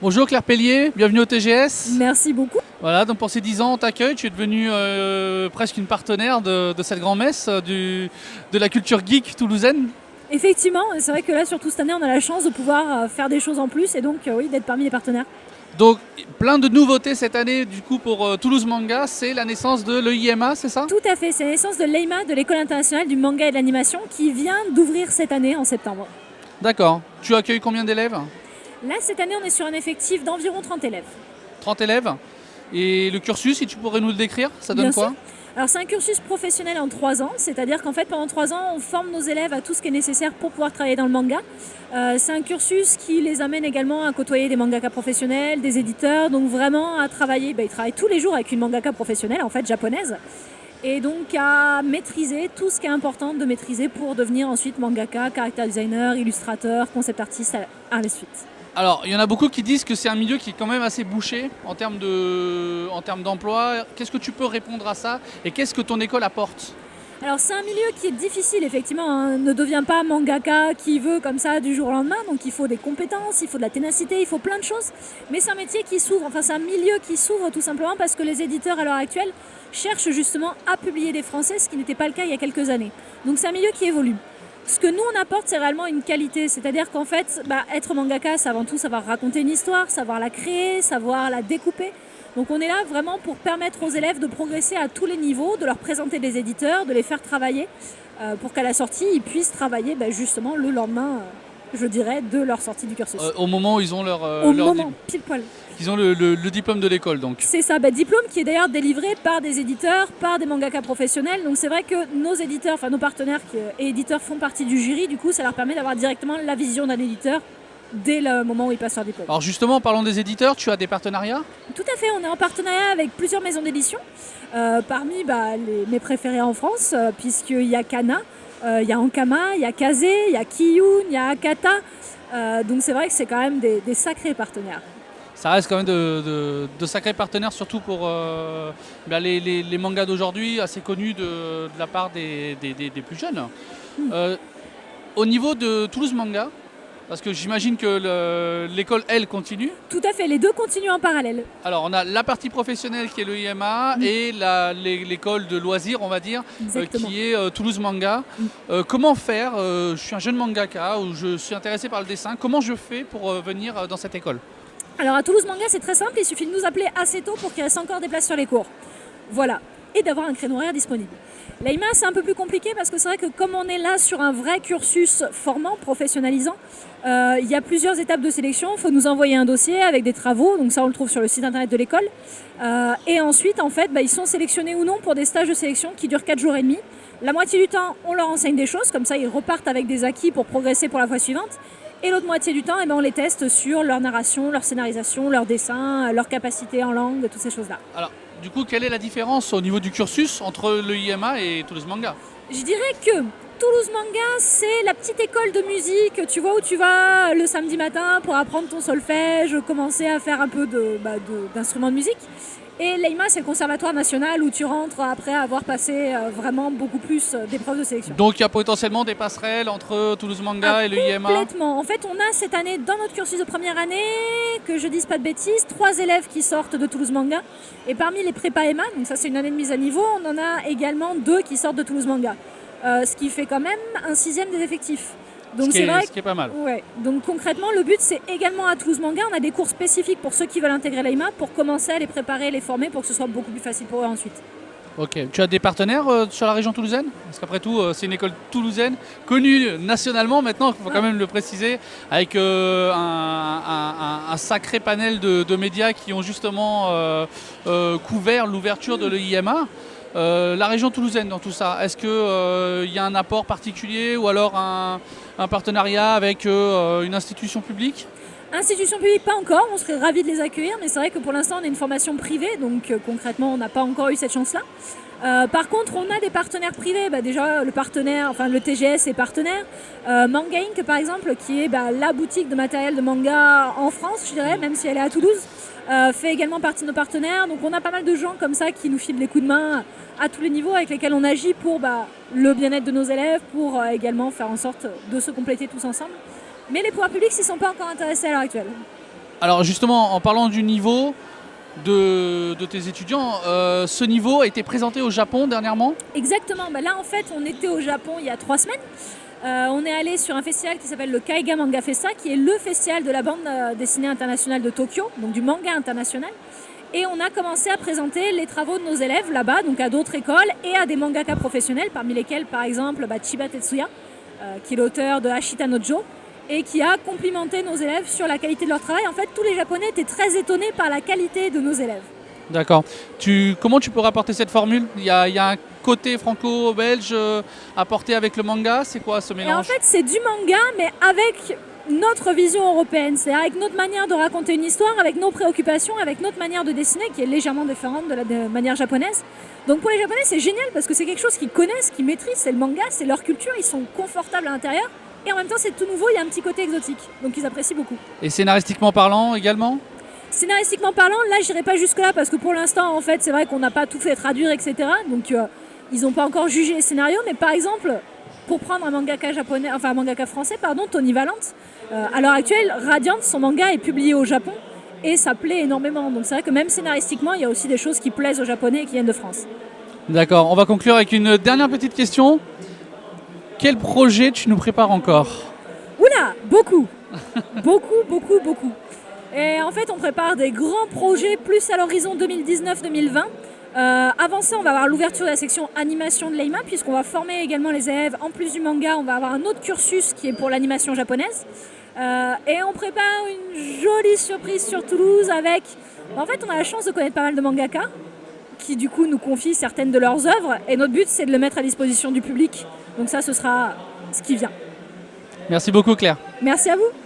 Bonjour Claire Pellier, bienvenue au TGS. Merci beaucoup. Voilà, donc pour ces 10 ans, on t'accueille, tu es devenue presque une partenaire de cette grand-messe de la culture geek toulousaine. Effectivement, c'est vrai que là, surtout cette année, on a la chance de pouvoir faire des choses en plus et donc oui, d'être parmi les partenaires. Donc plein de nouveautés cette année du coup pour Toulouse Manga, c'est la naissance de l'EIMA, c'est ça? Tout à fait, c'est la naissance de l'EIMA, de l'École internationale du manga et de l'animation, qui vient d'ouvrir cette année en septembre. D'accord. Tu accueilles combien d'élèves? Là, cette année, on est sur un effectif d'environ 30 élèves. 30 élèves. Et le cursus, si tu pourrais nous le décrire, ça donne Bien quoi? sûr. Alors c'est un cursus professionnel en 3 ans, c'est-à-dire qu'en fait pendant 3 ans on forme nos élèves à tout ce qui est nécessaire pour pouvoir travailler dans le manga. C'est un cursus qui les amène également à côtoyer des mangaka professionnels, des éditeurs, donc vraiment à travailler, ils travaillent tous les jours avec une mangaka professionnelle en fait japonaise, et donc à maîtriser tout ce qui est important de maîtriser pour devenir ensuite mangaka, character designer, illustrateur, concept artiste, à la suite. Alors, il y en a beaucoup qui disent que c'est un milieu qui est quand même assez bouché en termes d'emploi. Qu'est-ce que tu peux répondre à ça et qu'est-ce que ton école apporte? Alors c'est un milieu qui est difficile effectivement, hein. Ne devient pas mangaka qui veut comme ça du jour au lendemain, donc il faut des compétences, il faut de la ténacité, il faut plein de choses, mais c'est un métier qui s'ouvre, enfin c'est un milieu qui s'ouvre tout simplement parce que les éditeurs à l'heure actuelle cherchent justement à publier des Français, ce qui n'était pas le cas il y a quelques années. Donc c'est un milieu qui évolue. Ce que nous on apporte, c'est réellement une qualité, c'est-à-dire qu'en fait, être mangaka, c'est avant tout savoir raconter une histoire, savoir la créer, savoir la découper. Donc on est là vraiment pour permettre aux élèves de progresser à tous les niveaux, de leur présenter des éditeurs, de les faire travailler pour qu'à la sortie, ils puissent travailler justement le lendemain, je dirais, de leur sortie du cursus. Au moment où ils ont Au moment, pile poil. Ils ont le diplôme de l'école donc. C'est ça, diplôme qui est d'ailleurs délivré par des éditeurs, par des mangaka professionnels. Donc c'est vrai que nos éditeurs, enfin nos partenaires et éditeurs font partie du jury. Du coup, ça leur permet d'avoir directement la vision d'un éditeur dès le moment où ils passent leur diplôme. Alors justement, parlons des éditeurs, tu as des partenariats? Tout à fait, on est en partenariat avec plusieurs maisons d'édition. Parmi mes préférés en France, puisqu'il y a Kana, il y a Ankama, il y a Kazé, il y a Kiyun, il y a Akata. Donc c'est vrai que c'est quand même des sacrés partenaires. Ça reste quand même de sacrés partenaires, surtout pour les mangas d'aujourd'hui, assez connus de la part des plus jeunes. Au niveau de Toulouse Manga, parce que j'imagine que l'école, elle, continue. Tout à fait, les deux continuent en parallèle. Alors, on a la partie professionnelle qui est le IMA et l'école de loisirs, on va dire, qui est Toulouse Manga. Comment faire? Je suis un jeune mangaka ou je suis intéressé par le dessin. Comment je fais pour venir dans cette école? Alors, à Toulouse Manga, c'est très simple. Il suffit de nous appeler assez tôt pour qu'il reste encore des places sur les cours. Voilà. Et d'avoir un créneau horaire disponible. L'AIMA, c'est un peu plus compliqué parce que c'est vrai que comme on est là sur un vrai cursus formant, professionnalisant, il y a plusieurs étapes de sélection. Il faut nous envoyer un dossier avec des travaux, donc ça on le trouve sur le site internet de l'école. Et ensuite, en fait, ils sont sélectionnés ou non pour des stages de sélection qui durent 4 jours et demi. La moitié du temps, on leur enseigne des choses, comme ça ils repartent avec des acquis pour progresser pour la fois suivante. Et l'autre moitié du temps, on les teste sur leur narration, leur scénarisation, leur dessin, leur capacité en langue, toutes ces choses-là. Alors, du coup, quelle est la différence au niveau du cursus entre le IMA et Toulouse Manga? Je dirais que Toulouse Manga, c'est la petite école de musique, tu vois, où tu vas le samedi matin pour apprendre ton solfège, commencer à faire un peu d'instruments de musique. Et l'EIMA, c'est le conservatoire national où tu rentres après avoir passé vraiment beaucoup plus d'épreuves de sélection. Donc il y a potentiellement des passerelles entre Toulouse Manga et le IMA? Complètement. En fait, on a cette année, dans notre cursus de première année, que je dise pas de bêtises, 3 élèves qui sortent de Toulouse Manga. Et parmi les prépa EMA, donc ça c'est une année de mise à niveau, on en a également 2 qui sortent de Toulouse Manga. Ce qui fait quand même un 6e des effectifs. Donc ce qui est pas mal. Ouais. Donc concrètement, le but c'est également à Toulouse Manga, on a des cours spécifiques pour ceux qui veulent intégrer l'AIMA pour commencer à les préparer, les former pour que ce soit beaucoup plus facile pour eux ensuite. Ok. Tu as des partenaires sur la région toulousaine? Parce qu'après tout, c'est une école toulousaine, connue nationalement maintenant, il faut quand même le préciser, avec un sacré panel de médias qui ont justement couvert l'ouverture de l'EIMA. La région toulousaine dans tout ça, est-ce qu'il y a un apport particulier ou alors un partenariat avec une institution publique? Institution publique, pas encore, on serait ravis de les accueillir, mais c'est vrai que pour l'instant on est une formation privée, donc concrètement on n'a pas encore eu cette chance-là. Par contre, on a des partenaires privés, déjà le TGS est partenaire. Manga Inc par exemple, qui est la boutique de matériel de manga en France, je dirais, même si elle est à Toulouse, fait également partie de nos partenaires. Donc on a pas mal de gens comme ça qui nous filent des coups de main à tous les niveaux avec lesquels on agit pour le bien-être de nos élèves, pour également faire en sorte de se compléter tous ensemble. Mais les pouvoirs publics s'y sont pas encore intéressés à l'heure actuelle. Alors justement, en parlant du niveau de tes étudiants, ce niveau a été présenté au Japon dernièrement. Exactement, bah là en fait on était au Japon il y a 3 semaines. On est allé sur un festival qui s'appelle le Kaiga Manga Festa, qui est le festival de la bande dessinée internationale de Tokyo, donc du manga international. Et on a commencé à présenter les travaux de nos élèves là-bas, donc à d'autres écoles et à des mangaka professionnels, parmi lesquels par exemple Chiba Tetsuya, qui est l'auteur de Ashita no Jo, et qui a complimenté nos élèves sur la qualité de leur travail. En fait, tous les Japonais étaient très étonnés par la qualité de nos élèves. D'accord. Comment tu peux rapporter cette formule? Il y a un côté franco-belge apporté avec le manga. C'est quoi ce mélange? Et en fait, c'est du manga, mais avec notre vision européenne. C'est avec notre manière de raconter une histoire, avec nos préoccupations, avec notre manière de dessiner, qui est légèrement différente de la manière japonaise. Donc pour les Japonais, c'est génial parce que c'est quelque chose qu'ils connaissent, qu'ils maîtrisent. C'est le manga, c'est leur culture, ils sont confortables à l'intérieur. Et en même temps, c'est tout nouveau, il y a un petit côté exotique. Donc ils apprécient beaucoup. Et scénaristiquement parlant également? Scénaristiquement parlant, là, j'irai pas jusque-là parce que pour l'instant, en fait, c'est vrai qu'on n'a pas tout fait traduire, etc. Donc ils n'ont pas encore jugé les scénarios. Mais par exemple, pour prendre un mangaka japonais, enfin un mangaka français, pardon, Tony Valente, à l'heure actuelle, Radiant, son manga est publié au Japon et ça plaît énormément. Donc c'est vrai que même scénaristiquement, il y a aussi des choses qui plaisent aux Japonais et qui viennent de France. D'accord, on va conclure avec une dernière petite question. Quel projet tu nous prépares encore? Oula, beaucoup. Beaucoup. Et en fait, on prépare des grands projets plus à l'horizon 2019-2020. Avant ça, on va avoir l'ouverture de la section animation de l'EIMA, puisqu'on va former également les élèves. En plus du manga, on va avoir un autre cursus qui est pour l'animation japonaise. Et on prépare une jolie surprise sur Toulouse avec... En fait, on a la chance de connaître pas mal de mangaka qui du coup nous confient certaines de leurs œuvres. Et notre but, c'est de le mettre à disposition du public. Donc ça, ce sera ce qui vient. Merci beaucoup Claire. Merci à vous.